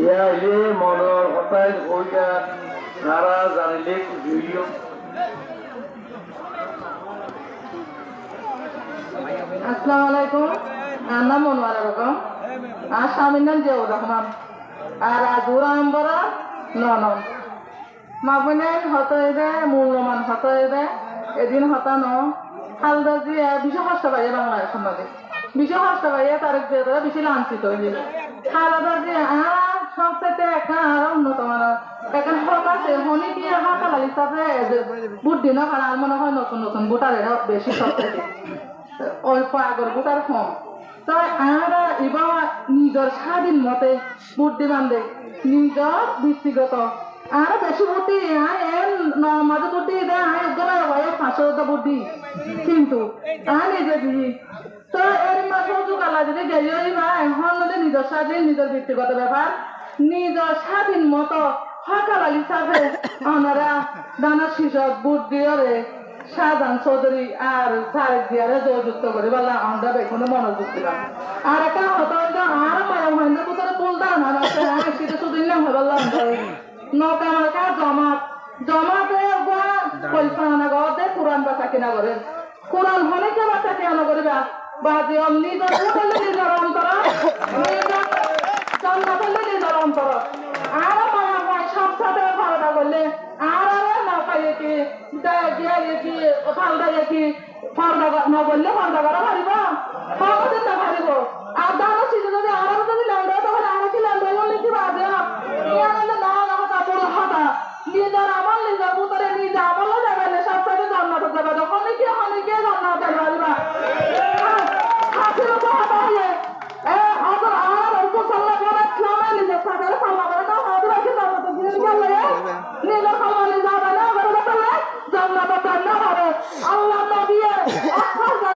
ইয়া হইলে মনৰ কথাই কইয়া সারা জানিলে খুঁজিও আসসালামু আলাইকুম। আমার নাম মনোয়ারা বেগম। আর স্বামীর নাম জিয়াউর রহমান। আর আজুর আম্বরা ননন মাবনেন হতইবে মূল্যমান হতইবে এদিন হতানো হালদা দিয়ে বিশ কষ্ট পাইয়ে বাংলাদেশ সমাজে বিশ কষ্ট পাইয়ে তার বেশি লাঞ্ছিত হয়ে হালদা দিয়ে আর সবচাইতে একটা আর অন্যতম এখন হক আছে হনি কি হাতালাল হিসাবে বুদ্ধি না আর মনে হয় নতুন নতুন ভোটারেরা বেশি সবচাইতে অল্প আগর ভোটার কম তাই আমরা এবার নিজের স্বাধীন মতে বুদ্ধি বান্ধে নিজের ব্যক্তিগত আর বেশি বুদ্ধি মাঝে বুদ্ধি দেয় হয় 500 বুদ্ধি কিন্তু নিজে দিই তো এর মাঝে যুগালা যদি গেলেই বা এখন যদি নিজের স্বাধীন নিজের ব্যক্তিগত ব্যাপার নিজের স্বাধীন মতো সকাল হিসাবে আমরা দানা শিশক বুদ্ধি শাহজাহান চৌধুরী আর তারেক জিয়ারে জয়যুক্ত করে বললা আমরা বেগুনে মনোযোগ দিলাম আর একটা হতো আর মায়া মহেন্দ্র পুত্র তুলতাম আর সেটা শুধু নাম হয়ে বললাম নৌকা মার্কা জমাত জমাতে পরিচালনা করতে কোরআন বাচ্চা কিনা করে কোরআন হনেকে বাচ্চা কেন করবে বা যে নিজের নিজের অন্তর জন্ম করলে নিজের অন্তর আর মায়া হয় সব সাথে ভাড়া করলে আর না পাইয়ে কি কি ফালদা কি ফর্দা না বললে ফর্দা করা পারিব কতদিন না পারিব আর দানো ছিল যদি আমার যদি ল্যান্ড হয় তখন আর কি ল্যান্ড হইব নাকি বাদে না কথা বড় কথা নিজের আমার নিজের পুতরে নিজে আমলে যাবে সব সাথে জান্নাত যাবে যখন কি হলে গিয়ে জান্নাত পারিবা হাসির কথা হয়ে হযরত আর রাসূল সাল্লাল্লাহু আলাইহি ওয়াসাল্লাম নিজের সাথে সাল্লাল্লাহু আলাইহি ওয়াসাল্লাম হযরত জান্নাত দিয়ে গেলে নিজের খালি যাবে না জান্নাত জান্নাত হবে আল্লাহ নবী